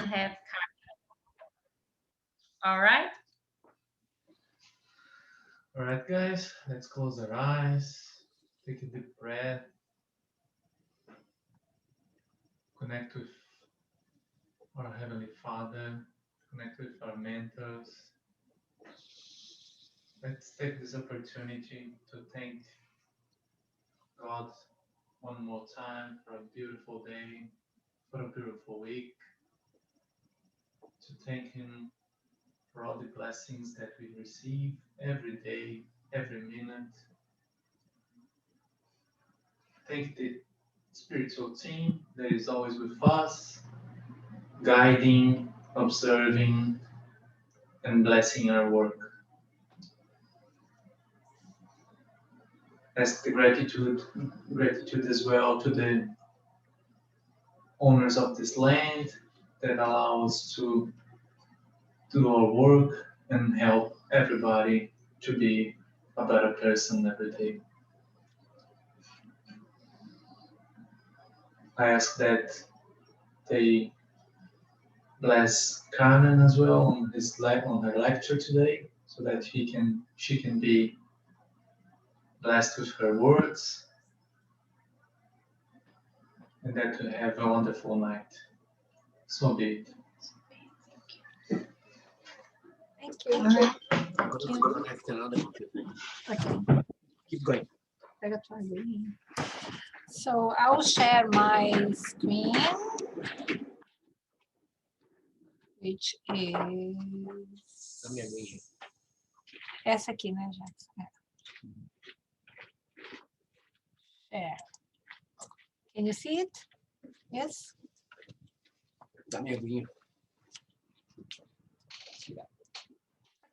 have Carmen. All right? All right, guys, let's close our eyes, take a deep breath, connect with our Heavenly Father, connect with our mentors. Let's take this opportunity to thank God one more time for a beautiful day, for a beautiful week, to thank Him for all the blessings that we receive every day, every minute. Thank the spiritual team that is always with us, guiding, observing, and blessing our work. Ask the gratitude as well to the owners of this land that allow us to do our work and help everybody to be a better person every day. I ask that they bless Carmen as well on her lecture today, so that she can be blessed with her words, and that to have a wonderful night. So be it. Thank you. I'm going to connect another computer. Okay. Keep going. I got try again. So I will share my screen, which is Let me arrange essa aqui, né, Jackson? Share. Can you see it? Yes. Let me arrange.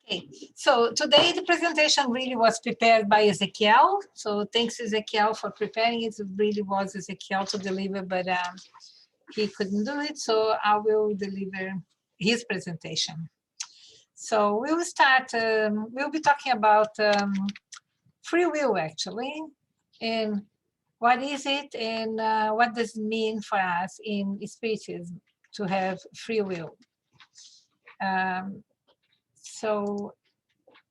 Okay, so today the presentation really was prepared by Ezequiel. So thanks Ezequiel for preparing it. It really was Ezequiel to deliver, but he couldn't do it. So I will deliver his presentation. So we will start, we'll be talking about free will actually, and what is it and what does it mean for us in Spiritism to have free will. So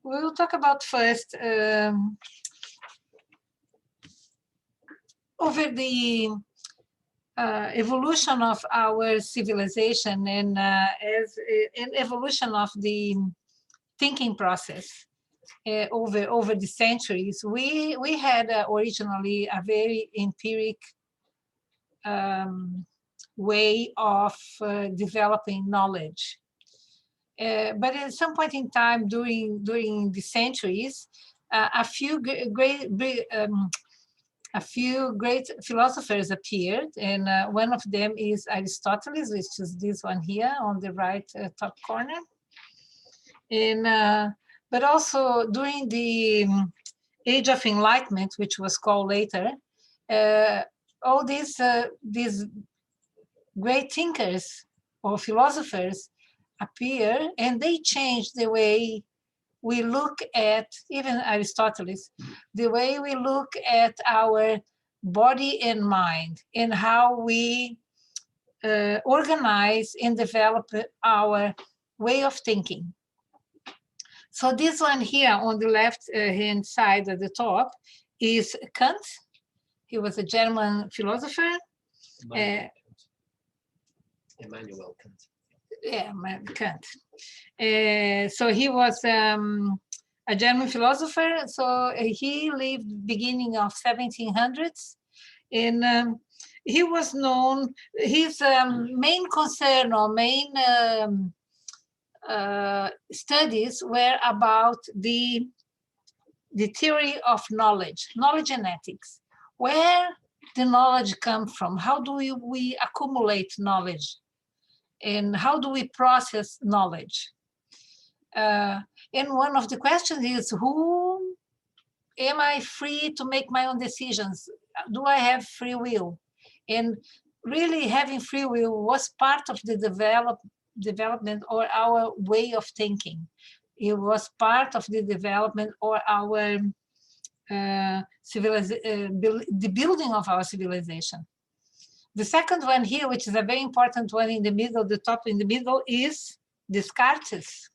we will talk about first over the evolution of our civilization and as an evolution of the thinking process over the centuries. We had originally a very empiric way of developing knowledge. But at some point in time during the centuries, a few great philosophers appeared, and one of them is Aristotle, which is this one here on the right top corner. And but also during the Age of Enlightenment, which was called later, all these great thinkers or philosophers appear, and they change the way we look at, even Aristotle, the way we look at our body and mind, and how we organize and develop our way of thinking. So this one here on the left hand side at the top is Kant. He was a German philosopher. Immanuel Kant. Yeah, Kant. So he was a German philosopher. So he lived beginning of 1700s, and he was known. His main concern or main studies were about the theory of knowledge and ethics. Where the knowledge comes from? How do we accumulate knowledge? And how do we process knowledge? And one of the questions is, who am I free to make my own decisions? Do I have free will? And really having free will was part of the development or our way of thinking. It was part of the development or our the building of our civilization. The second one here, which is a very important one in the middle, the top in the middle, is Descartes.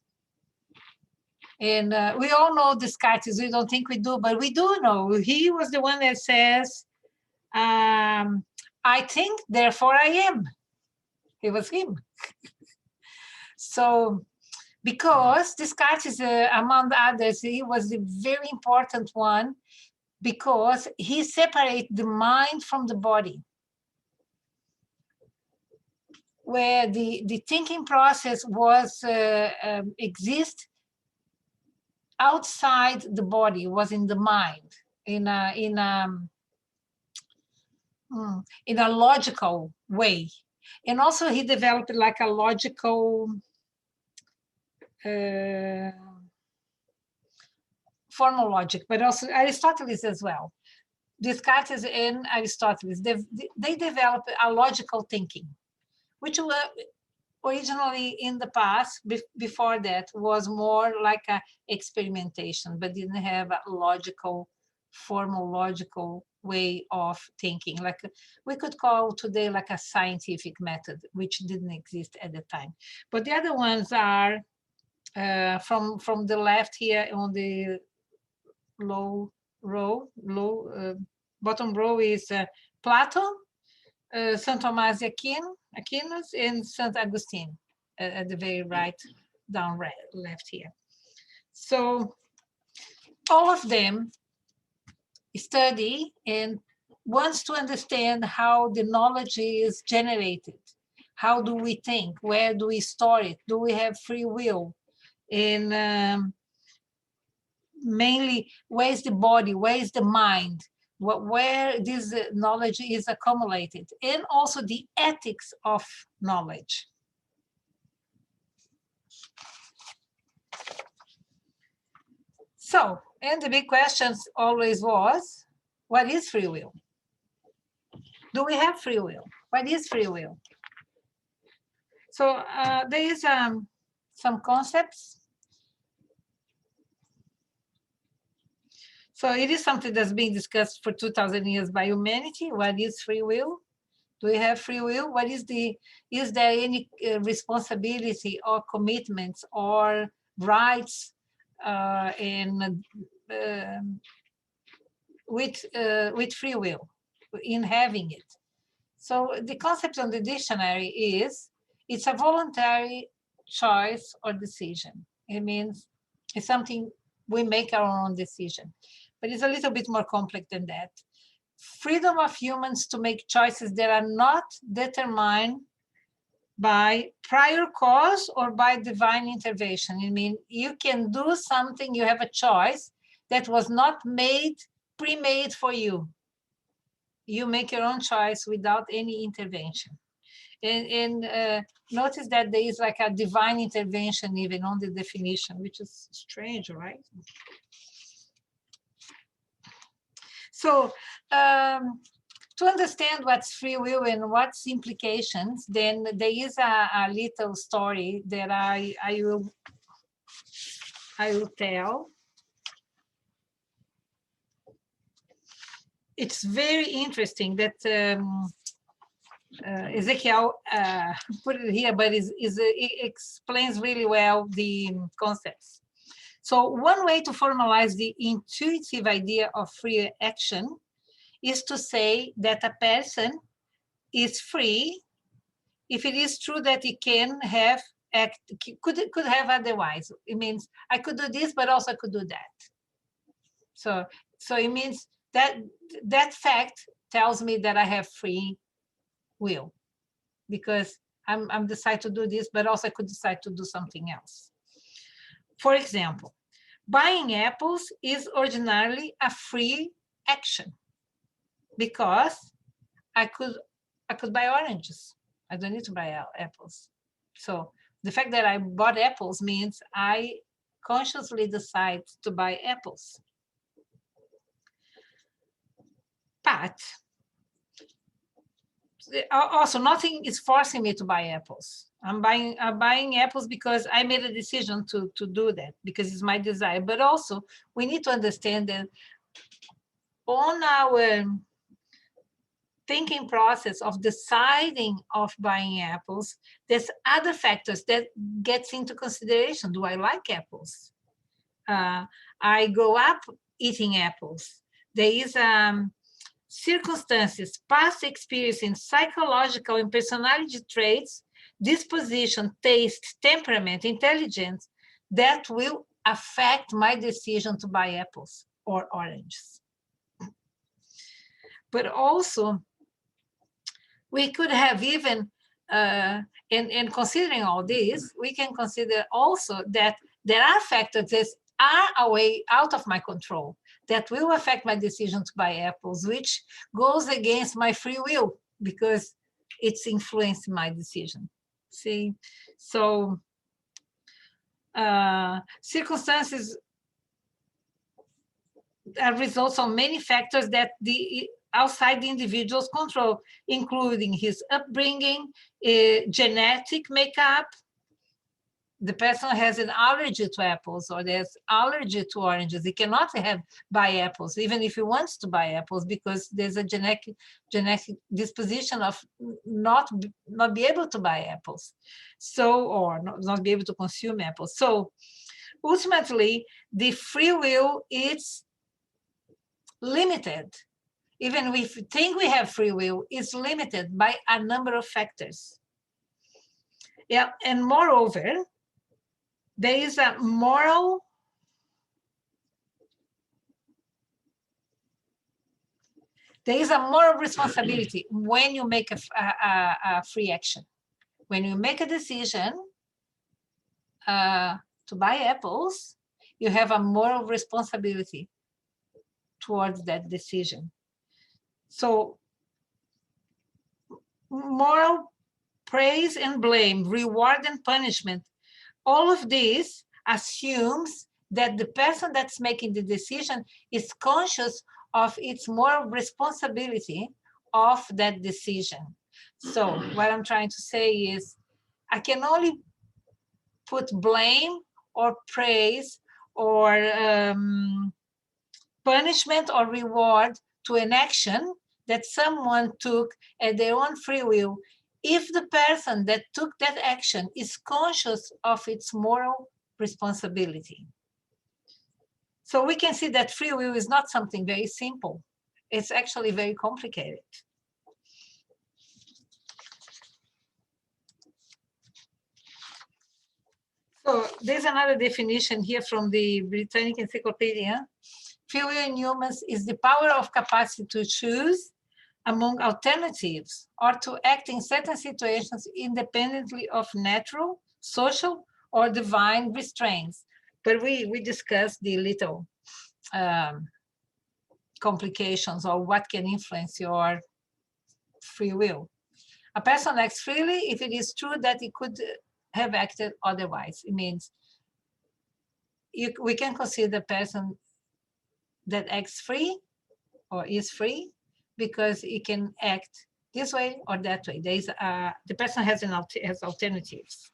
And we all know Descartes. We don't think we do, but we do know. He was the one that says, I think, therefore I am. It was him. So, because Descartes, among others, he was the very important one because he separated the mind from the body, where the thinking process was exist outside the body, was in the mind, in a logical way. And also he developed like a logical formal logic, but also Aristotle as well. Descartes and Aristotle, they developed a logical thinking, which were originally in the past, before that, was more like a experimentation, but didn't have a logical, formal logical way of thinking. Like we could call today like a scientific method, which didn't exist at the time. But the other ones are from the left here on the bottom row is Plato, St. Thomas Aquinas, and St. Augustine at the very right, down left here. So all of them study and wants to understand how the knowledge is generated. How do we think? Where do we store it? Do we have free will? And mainly, where is the body? Where is the mind? Where this knowledge is accumulated, and also the ethics of knowledge. So, and the big questions always was, what is free will? Do we have free will? What is free will? So there is some concepts. So it is something that's being discussed for 2,000 years by humanity. What is free will? Do we have free will? Is there any responsibility or commitments or rights with free will in having it? So the concept on the dictionary is, it's a voluntary choice or decision. It means it's something we make our own decision. But it's a little bit more complex than that. Freedom of humans to make choices that are not determined by prior cause or by divine intervention. I mean, you can do something, you have a choice that was not pre-made for you. You make your own choice without any intervention. And notice that there is like a divine intervention even on the definition, which is strange, right? So to understand what's free will and what's implications, then there is a little story that I will tell. It's very interesting that Ezekiel put it here, but it explains really well the concepts. So one way to formalize the intuitive idea of free action is to say that a person is free if it is true that he can have could have otherwise. It means I could do this, but also I could do that. So it means that fact tells me that I have free will, because I'm decide to do this, but also I could decide to do something else. For example, buying apples is ordinarily a free action because I could buy oranges. I don't need to buy apples. So the fact that I bought apples means I consciously decide to buy apples. But also, nothing is forcing me to buy apples. I'm buying apples because I made a decision to do that, because it's my desire. But also, we need to understand that on our thinking process of deciding of buying apples, there's other factors that gets into consideration. Do I like apples? I grow up eating apples. There is circumstances, past experience in psychological and personality traits, disposition, taste, temperament, intelligence that will affect my decision to buy apples or oranges. But also, we could have even, in considering all this, we can consider also that there are factors that are away out of my control that will affect my decision to buy apples, which goes against my free will because it's influencing my decision. See, so circumstances are results of many factors that outside the individual's control, including his upbringing, genetic makeup. The person has an allergy to apples or there's allergy to oranges. He cannot buy apples, even if he wants to buy apples, because there's a genetic disposition of not be able to buy apples. So, or not be able to consume apples. So ultimately, the free will is limited. Even if we think we have free will, it's limited by a number of factors. Yeah, and moreover, there is a moral responsibility when you make a free action. When you make a decision to buy apples, you have a moral responsibility towards that decision. So moral praise and blame, reward and punishment, all of this assumes that the person that's making the decision is conscious of its moral responsibility of that decision. So what I'm trying to say is I can only put blame or praise or punishment or reward to an action that someone took at their own free will if the person that took that action is conscious of its moral responsibility. So we can see that free will is not something very simple. It's actually very complicated. So there's another definition here from the Britannic Encyclopedia. Free will in humans is the power of capacity to choose among alternatives or to act in certain situations independently of natural, social, or divine restraints. But we discussed the little complications or what can influence your free will. A person acts freely if it is true that he could have acted otherwise. It means we can consider a person that acts free or is free because he can act this way or that way. There is the person has alternatives.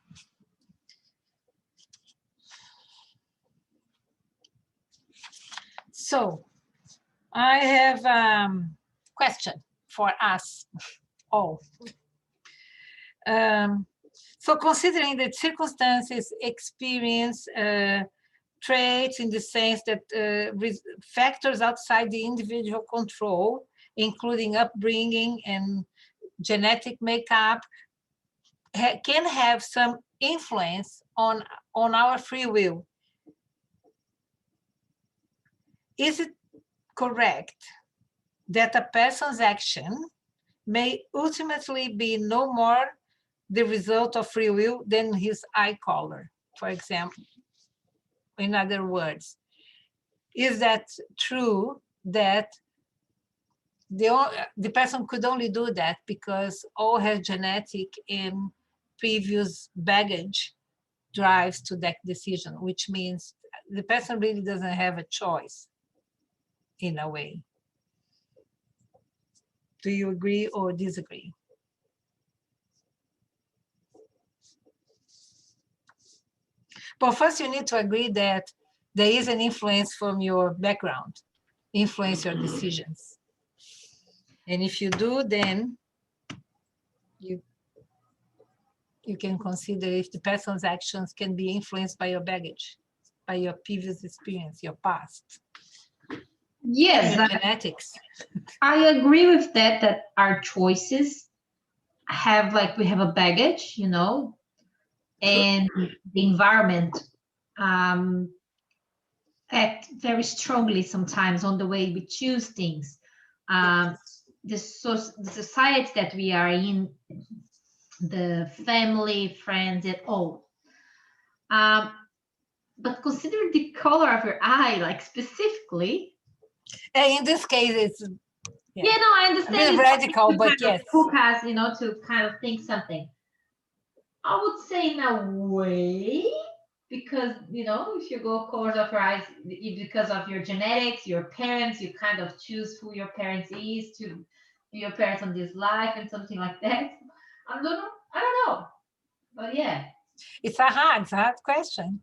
So I have a question for us all. So considering that circumstances, experience, traits in the sense that factors outside the individual control, including upbringing and genetic makeup, can have some influence on our free will. Is it correct that a person's action may ultimately be no more the result of free will than his eye color, for example? In other words, is that true that the person could only do that because all her genetic and previous baggage drives to that decision, which means the person really doesn't have a choice in a way? Do you agree or disagree? But first you need to agree that there is an influence from your background, influence your decisions. And if you do, then you can consider if the person's actions can be influenced by your baggage, by your previous experience, your past, Yes, your genetics. I agree with that, that our choices have, like, we have a baggage, you know, and the environment um, act very strongly sometimes on the way we choose things. The society that we are in, the family, friends, and all. Um, but consider the color of your eye, like specifically. And in this case, it's Yeah, no, I a understand. bit It's radical, to but kind of yes. hook us, you know, to kind of think something. I would say in a way, because, you know, if you go colors of your eyes, because of your genetics, your parents, you kind of choose who your parents is to be your parents on this life and something like that. I don't know, but yeah. It's a hard question.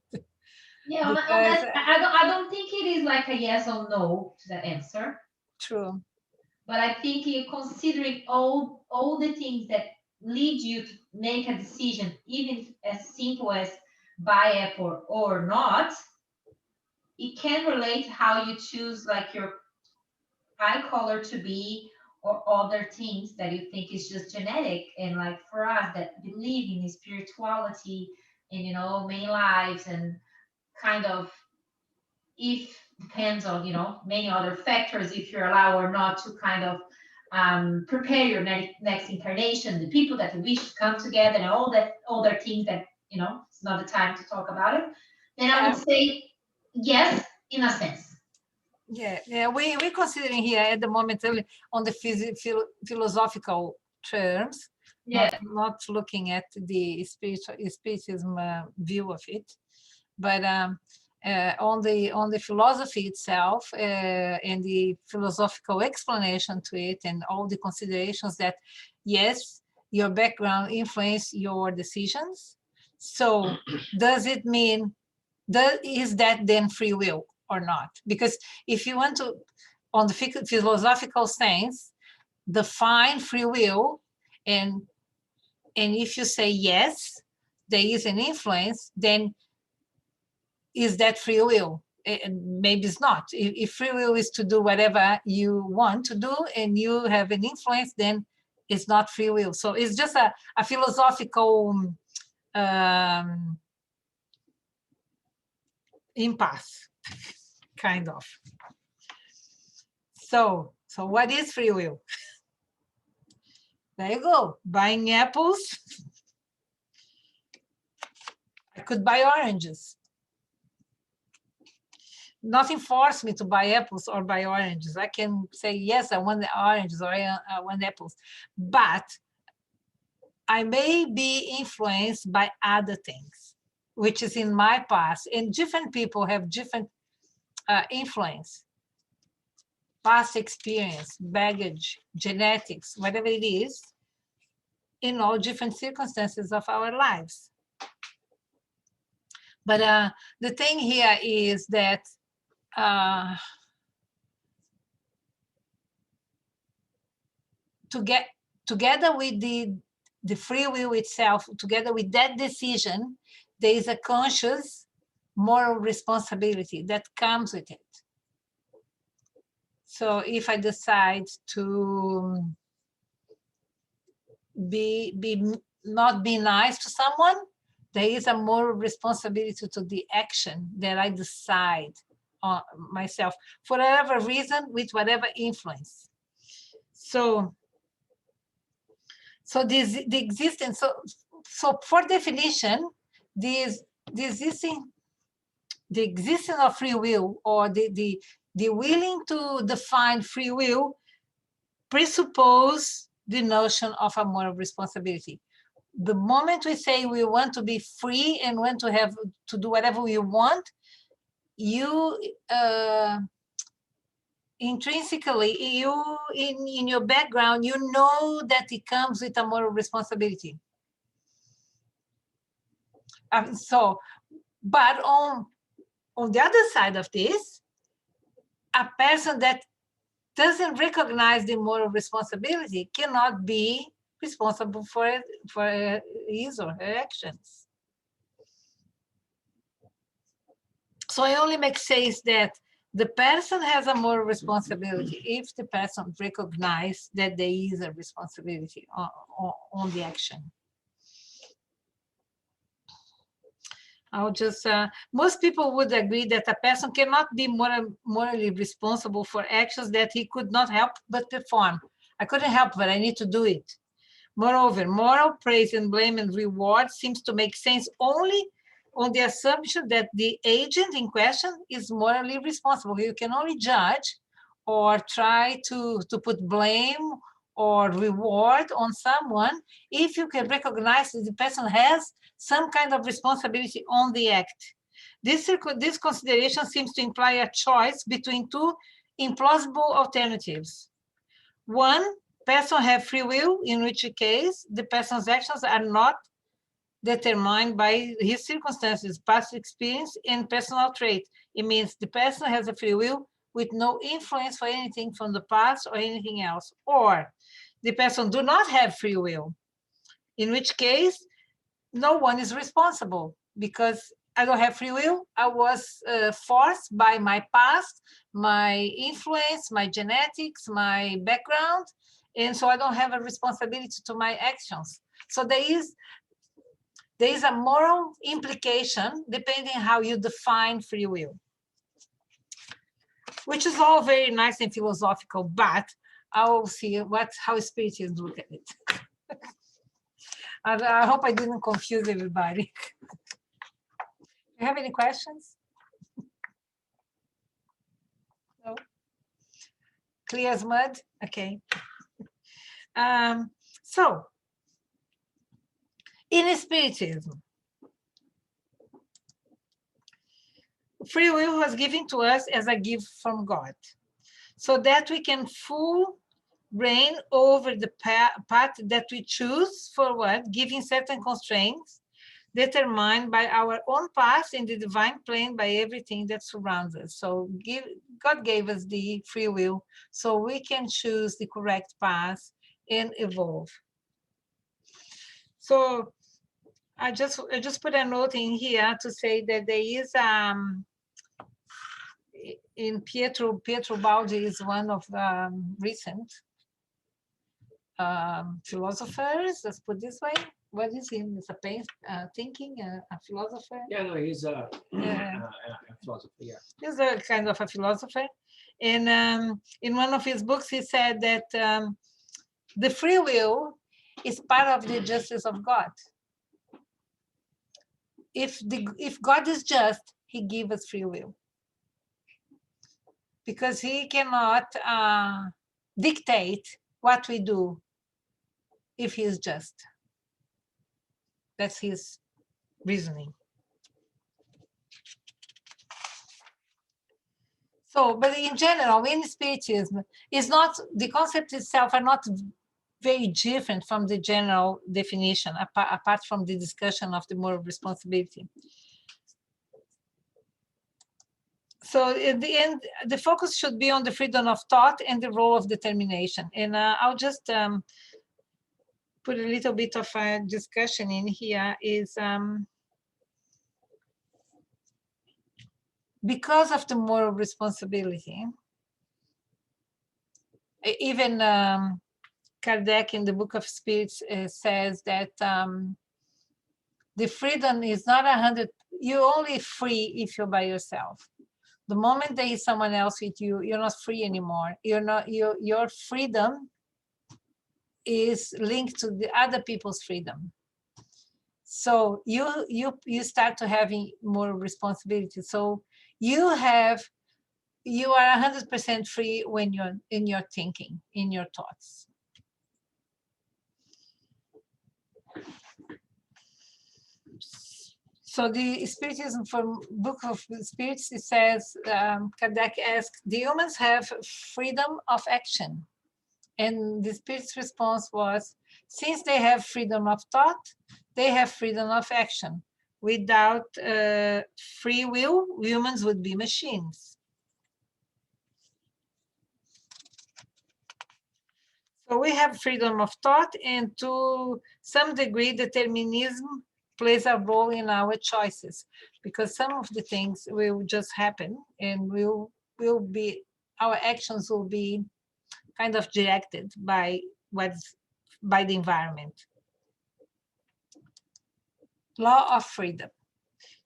Yeah, on Because that, I don't think it is like a yes or no to that answer. true. But I think you considering all the things that lead you to make a decision, even as simple as buy Apple or not, it can relate how you choose like your eye color to be or other things that you think is just genetic. And like for us that believe in spirituality and, you know, many lives and kind of, if depends on, you know, many other factors, if you're allowed or not to kind of prepare your next incarnation, the people that you wish to come together, and all that other things that, you know, it's not the time to talk about it, then I would say yes, in a sense. Yeah. We're considering here at the moment only on the philosophical terms, Yeah. not looking at the spiritism view of it, but on the philosophy itself and the philosophical explanation to it, and all the considerations that yes, your background influence your decisions. So does it mean is that then free will or not? Because if you want to, on the philosophical sense, define free will, and if you say yes, there is an influence, then is that free will? Maybe it's not. If free will is to do whatever you want to do and you have an influence, then it's not free will. So it's just a philosophical impasse, kind of. So what is free will? There you go. Buying apples. I could buy oranges. Nothing forced me to buy apples or buy oranges. I can say, yes, I want the oranges or I want apples. But I may be influenced by other things, which is in my past. And different people have different influence. Past experience, baggage, genetics, whatever it is, in all different circumstances of our lives. But the thing here is that to get together with the free will itself, together with that decision, there is a conscious moral responsibility that comes with it. So if I decide to not be nice to someone, there is a moral responsibility to the action that I decide on myself for whatever reason, with whatever influence. So the existence. So for definition, the existence of free will, or the willing to define free will, presuppose the notion of a moral responsibility. The moment we say we want to be free and want to have to do whatever we want, you intrinsically, you in your background, you know that it comes with a moral responsibility. But on the other side of this, a person that doesn't recognize the moral responsibility cannot be responsible for his or her actions. So it only makes sense that the person has a moral responsibility if the person recognizes that there is a responsibility on the action. I'll just, most people would agree that a person cannot be morally responsible for actions that he could not help but perform. I couldn't help, but I need to do it. Moreover, moral praise and blame and reward seems to make sense only on the assumption that the agent in question is morally responsible. You can only judge or try to put blame or reward on someone if you can recognize that the person has some kind of responsibility on the act. This consideration seems to imply a choice between two implausible alternatives. One, person have free will, in which case the person's actions are not determined by his circumstances, past experience, and personal trait. It means the person has a free will with no influence for anything from the past or anything else. Or the person do not have free will, in which case no one is responsible because I don't have free will. I was forced by my past, my influence, my genetics, my background, and so I don't have a responsibility to my actions. So there is a moral implication depending how you define free will, which is all very nice and philosophical, but I will see how spiritists look at it. I hope I didn't confuse everybody. You have any questions? No? Clear as mud? Okay. So, in Spiritism, free will was given to us as a gift from God, so that we can full reign over the path that we choose for what, giving certain constraints determined by our own path in the divine plan by everything that surrounds us. So God gave us the free will so we can choose the correct path and evolve. So I just put a note in here to say that there is in Pietro Baldi is one of the recent philosophers, let's put this way. What is he? Is a thinking, a philosopher? Yeah, no, he's a philosopher, yeah. He's a kind of a philosopher. And in one of his books, he said that the free will is part of the justice of God. If God is just, he gives us free will. Because he cannot dictate what we do if he is just. That's his reasoning. So, but in general, in Spiritism, is not, the concepts itself are not very different from the general definition, apart from the discussion of the moral responsibility. So at the end, the focus should be on the freedom of thought and the role of determination. And I'll just put a little bit of a discussion in here is because of the moral responsibility, even Kardec in the Book of Spirits says that the freedom is not 100, you're only free if you're by yourself. The moment there is someone else with you, you're not free anymore. You're not, your freedom is linked to the other people's freedom. So you start to having more responsibility. So you are 100% free when you're in your thinking, in your thoughts. So the Spiritism from Book of Spirits, it says, Kardec asked, the humans have freedom of action. And the Spirit's response was, since they have freedom of thought, they have freedom of action. Without free will, humans would be machines. So we have freedom of thought, and to some degree, determinism plays a role in our choices, because some of the things will just happen, and will be, our actions will be kind of directed by what's, by the environment. Law of freedom.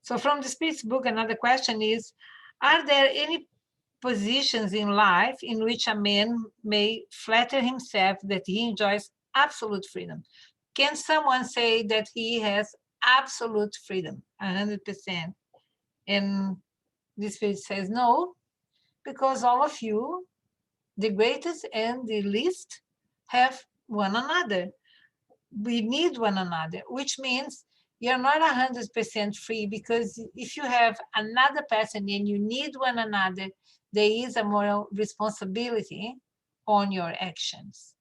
So from the Spirit's book, another question is, are there any positions in life in which a man may flatter himself that he enjoys absolute freedom? Can someone say that he has absolute freedom, 100%? And the Spirit says no, because all of you, the greatest and the least, have one another. We need one another, which means you're not 100% free, because if you have another person and you need one another, there is a moral responsibility on your actions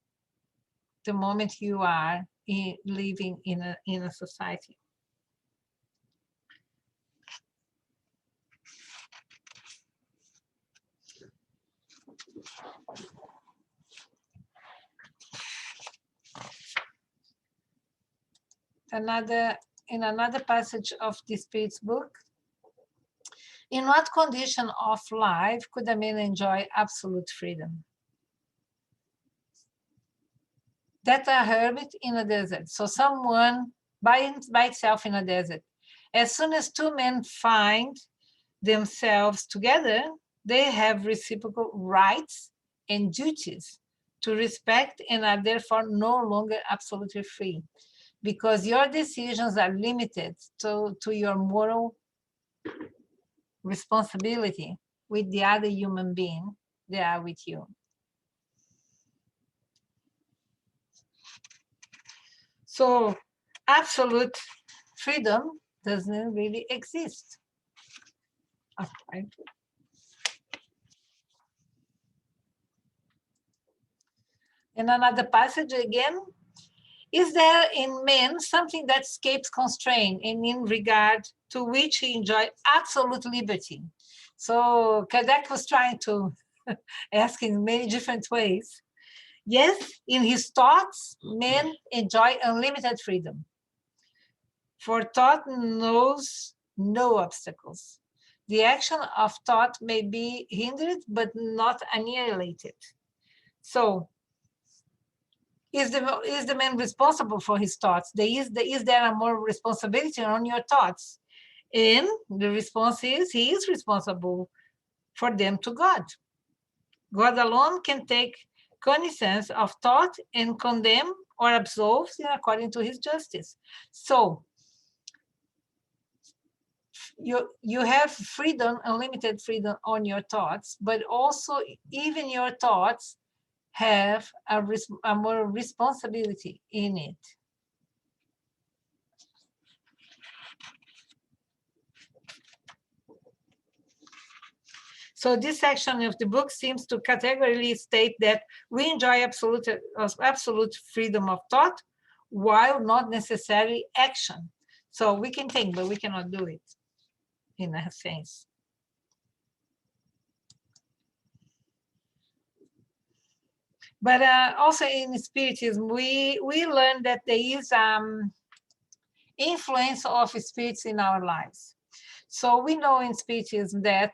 the moment you are living in a society. In another passage of the Spirit's book, in what condition of life could a man enjoy absolute freedom? That a hermit in a desert. So someone by itself in a desert. As soon as two men find themselves together, they have reciprocal rights and duties to respect, and are therefore no longer absolutely free, because your decisions are limited to your moral responsibility with the other human being they are with you. So absolute freedom doesn't really exist. Okay. In another passage again, is there in men something that escapes constraint, and in regard to which he enjoys absolute liberty? So Kardec was trying to ask in many different ways. Yes, in his thoughts, men enjoy unlimited freedom. For thought knows no obstacles. The action of thought may be hindered, but not annihilated. So, is the man responsible for his thoughts? Is there a more responsibility on your thoughts? And the response is, he is responsible for them to God. God alone can take cognizance of thought and condemn or absolve according to his justice. So you have freedom, unlimited freedom on your thoughts, but also even your thoughts have a moral responsibility in it. So this section of the book seems to categorically state that we enjoy absolute freedom of thought, while not necessarily action. So we can think, but we cannot do it, in a sense. But also in Spiritism, we learn that there is influence of spirits in our lives. So we know in Spiritism that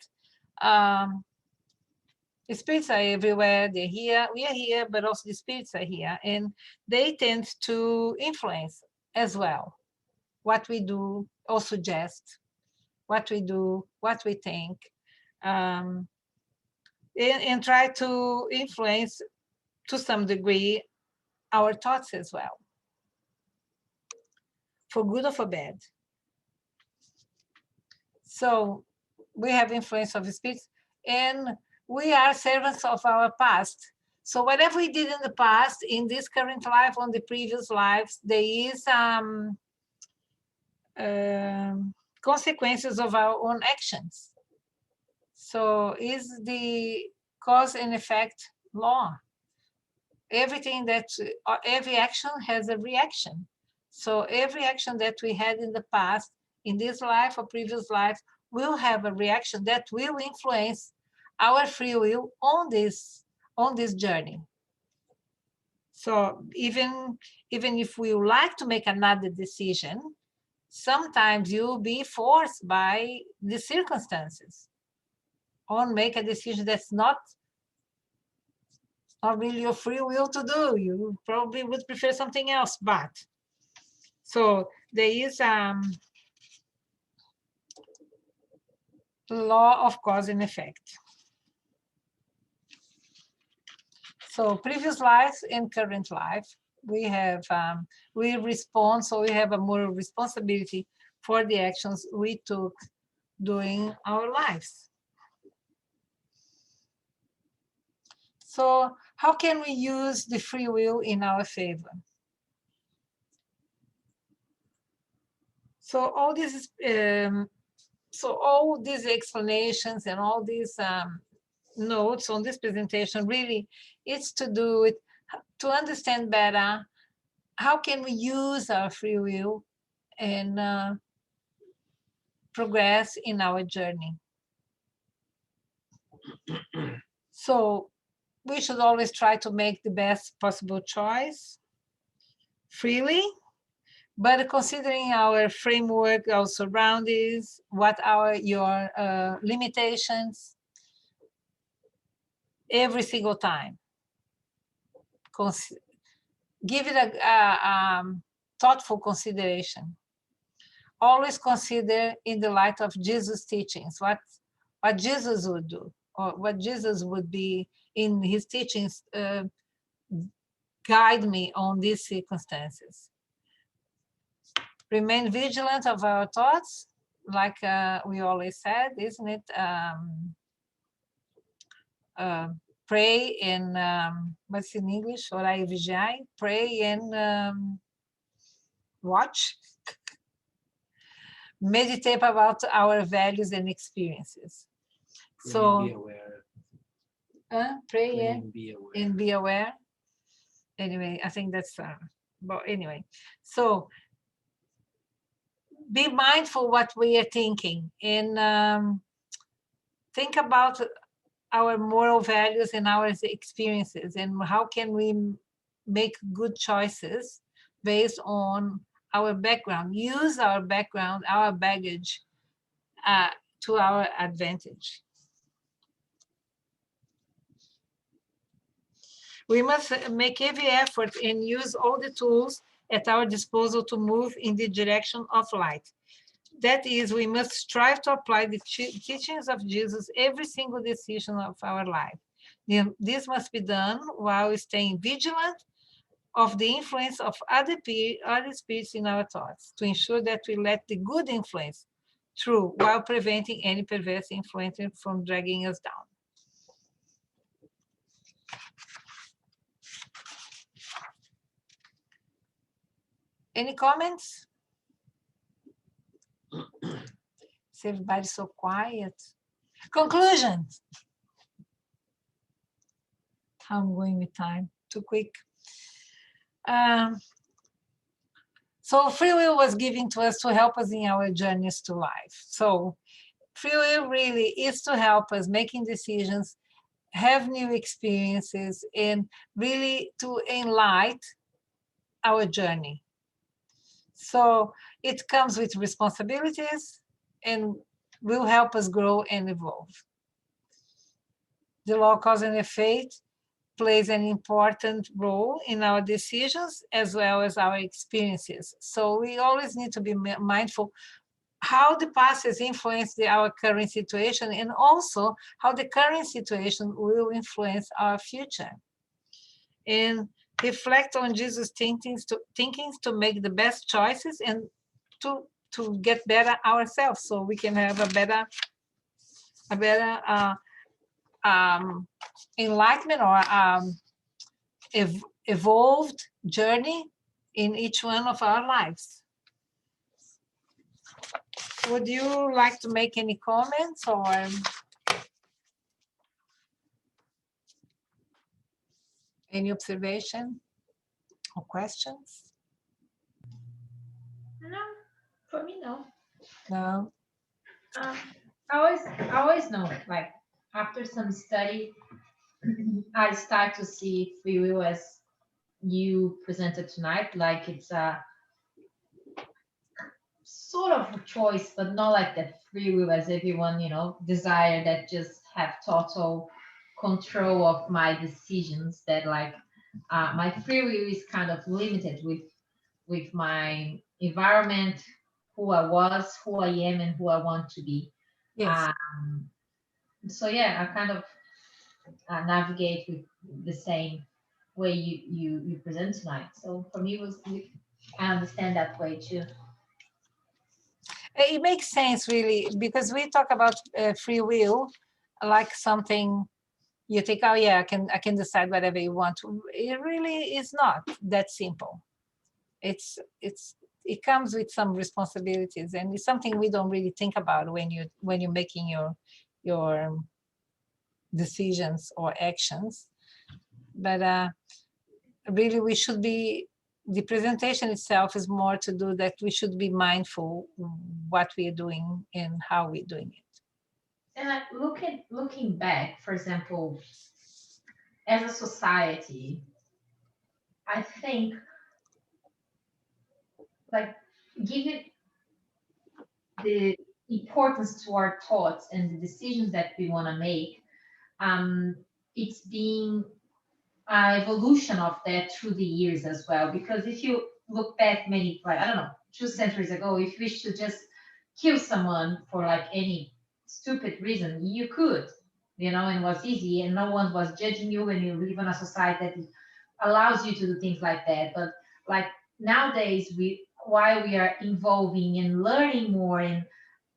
the spirits are everywhere. They're here. We are here, but also the spirits are here, and they tend to influence as well what we do, or suggest what we do, what we think, and try to influence to some degree our thoughts as well, for good or for bad. So we have influence of the spirits, and we are servants of our past. So whatever we did in the past, in this current life, on the previous lives, there is consequences of our own actions. So is the cause and effect law. Everything that, every action has a reaction. So every action that we had in the past, in this life or previous life, will have a reaction that will influence our free will on this journey. So even if we would like to make another decision, sometimes you'll be forced by the circumstances or make a decision that's not really your free will to do. You probably would prefer something else, but so there is law of cause and effect. So previous life and current life, we have we respond, so we have a moral responsibility for the actions we took during our lives. So how can we use the free will in our favor? So all these explanations and all these notes on this presentation really it's to do with to understand better how can we use our free will and progress in our journey. So we should always try to make the best possible choice freely, but considering our framework, our surroundings, what are your limitations, every single time. Give it a thoughtful consideration. Always consider in the light of Jesus' teachings, what Jesus would do, or what Jesus would be in his teachings, guide me on these circumstances. Remain vigilant of our thoughts, like we always said, isn't it? Pray and what's in English? Orai vigiai. Pray and watch. Meditate about our values and experiences. So be aware. Pray And be aware. and be aware. Anyway, I think that's but anyway. So be mindful what we are thinking and think about our moral values and our experiences and how can we make good choices based on our background. Use our background, our baggage to our advantage. We must make every effort and use all the tools at our disposal to move in the direction of light. That is, we must strive to apply the teachings of Jesus every single decision of our life. This must be done while staying vigilant of the influence of other spirits in our thoughts, to ensure that we let the good influence through while preventing any perverse influence from dragging us down. Any comments? Everybody's so quiet. Conclusions. How I'm going with time, too quick. So free will was given to us to help us in our journeys to life. So free will really is to help us making decisions, have new experiences, and really to enlighten our journey. So it comes with responsibilities and will help us grow and evolve. The law of cause and effect plays an important role in our decisions as well as our experiences. So we always need to be mindful how the past has influenced our current situation and also how the current situation will influence our future. And reflect on Jesus' thinkings to make the best choices and to get better ourselves so we can have a better enlightenment or evolved journey in each one of our lives. Would you like to make any comments or any observation or questions? No, for me, no. No? I always know, like, after some study, I start to see free will as you presented tonight, like it's a sort of a choice, but not like that free will as everyone, desire, that just have total control of my decisions, that like my free will is kind of limited with my environment, who I was, who I am, and who I want to be. Yes. So yeah, I kind of navigate with the same way you present tonight. So for me, I understand that way too. It makes sense, really, because we talk about free will like something you think, oh yeah, I can decide whatever you want to. It really is not that simple. It comes with some responsibilities, and it's something we don't really think about when you're making your decisions or actions. But really, we should be. The presentation itself is more to do that. We should be mindful what we are doing and how we're doing it. And like looking back, for example, as a society, I think like giving the importance to our thoughts and the decisions that we want to make, um, it's being an evolution of that through the years as well. Because if you look back many, like, I don't know, 2 centuries ago, if you wish to just kill someone for like any stupid reason, you could, and it was easy, and no one was judging you, and you live in a society that allows you to do things like that. But like nowadays, while we are evolving and learning more and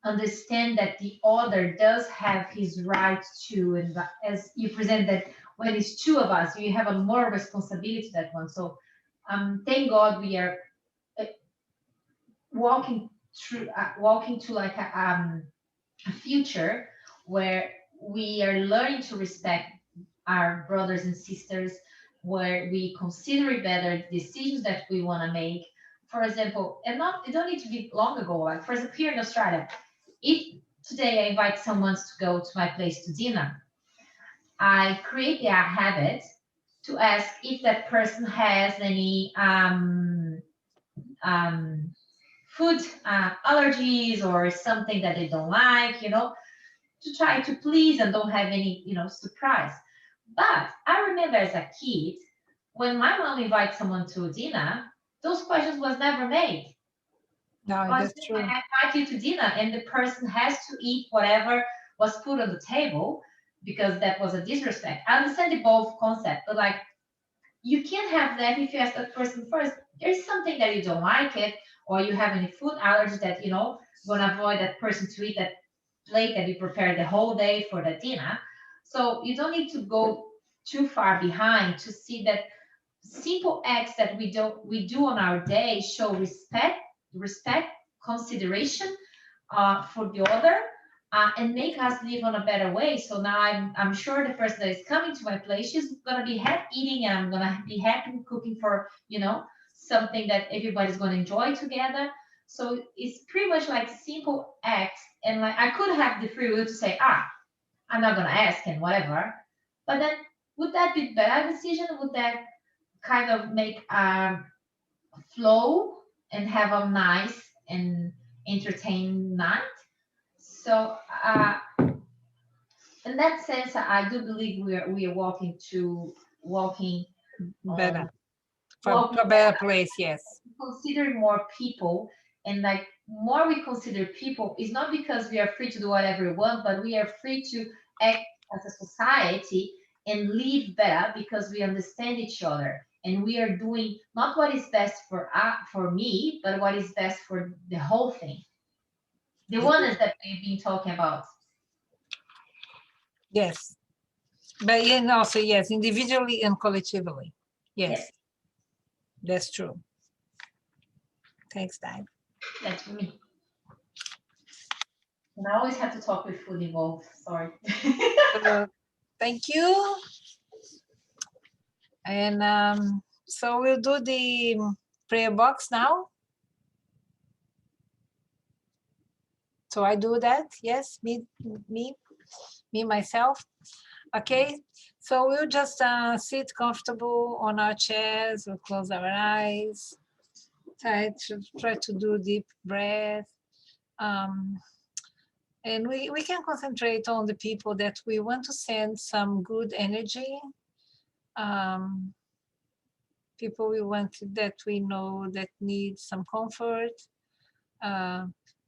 understand that the other does have his rights too, and as you present that, when it's two of us, you have a more responsibility to that one. So thank God we are uh, walking to like a future where we are learning to respect our brothers and sisters, where we consider better decisions that we want to make. For example, and not, it don't need to be long ago, like for example, here in Australia, if today I invite someone to go to my place to dinner, I create a habit to ask if that person has any food allergies or something that they don't like, to try to please and don't have any, surprise. But I remember as a kid, when my mom invites someone to dinner, those questions was never made. No, Was that's true. I invite you to dinner and the person has to eat whatever was put on the table because that was a disrespect. I understand the both concept, but like you can't have that if you ask that person first. There's something that you don't like it, or you have any food allergy that gonna avoid that person to eat that plate that you prepared the whole day for the dinner. So you don't need to go too far behind to see that simple acts that we do on our day show respect, consideration for the other, and make us live on a better way. So now I'm sure the person that is coming to my place, she's gonna be happy eating, and I'm gonna be happy cooking for something that everybody's gonna enjoy together. So it's pretty much like simple acts, and like I could have the free will to say, I'm not gonna ask and whatever, but then would that be bad decision? Would that kind of make flow and have a nice and entertaining night? So in that sense, I do believe we are walking Better. on For a better place, yes. considering more people, and like more we consider people is not because we are free to do whatever we want, but we are free to act as a society and live better because we understand each other, and we are doing not what is best for me, but what is best for the whole thing, the oneness that we've been talking about. Yes. But and also, yes, individually and collectively. Yes, Yes. that's true. Thanks, Dave. That's for me. And I always have to talk with food involved. Sorry. Thank you. And so we'll do the prayer box now. So I do that. Yes, me, myself. Okay, so we'll just sit comfortable on our chairs, we'll close our eyes, try to do deep breath. And we can concentrate on the people that we want to send some good energy. People we want that we know that need some comfort.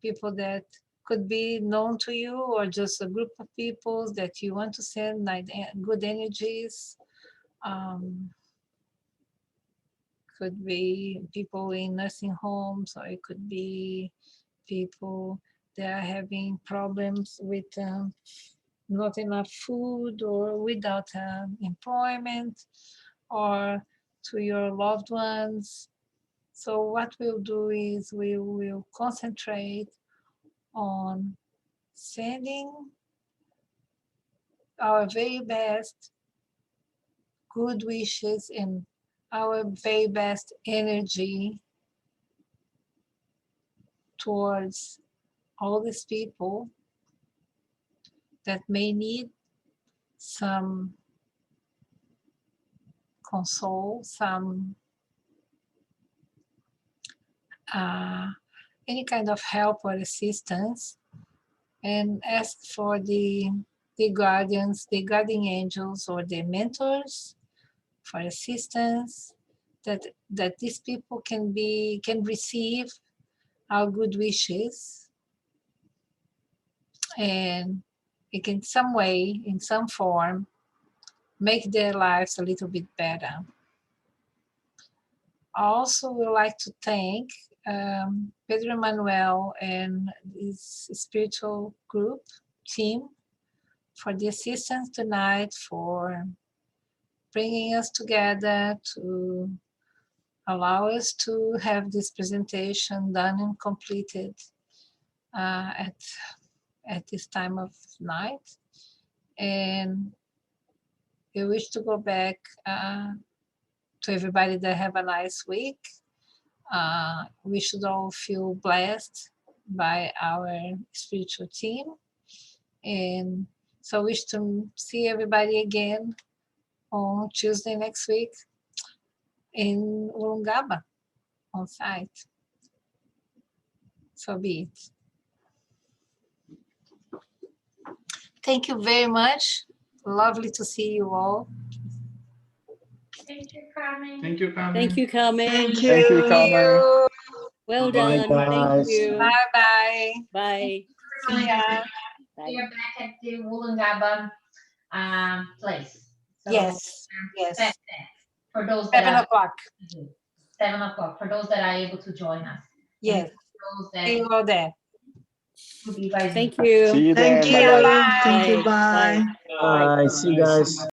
People that could be known to you, or just a group of people that you want to send good energies. Could be people in nursing homes, or it could be people that are having problems with not enough food, or without employment, or to your loved ones. So what we'll do is we will concentrate on sending our very best good wishes and our very best energy towards all these people that may need some console, some any kind of help or assistance, and ask for the guardians, the guardian angels, or the mentors for assistance, that these people can receive our good wishes, and it can some way, in some form, make their lives a little bit better. I also would like to thank Pedro Manuel and his spiritual group team for the assistance tonight, for bringing us together to allow us to have this presentation done and completed at this time of night. And we wish to go back to everybody that have a nice week. We should all feel blessed by our spiritual team. And so wish to see everybody again on Tuesday next week in Wollongaba on site. So be it. Thank you very much. Lovely to see you all. Thank you, Carmen. Thank you, Carmen. Thank you, Carmen. Thank Thank you. you. Well Bye-bye, done. Thank guys. you. Bye-bye. Bye. See ya. Bye. We are back at the Wollongaba place. So, Yes, yes. For those that 7 are o'clock. 7 o'clock, for those that are able to join us. Yes, For those see that you all there. will be by Zoom. Thank you. See you then. See ya. Bye-bye. Bye. Thank you. Bye. Bye. Bye. Bye. See you guys.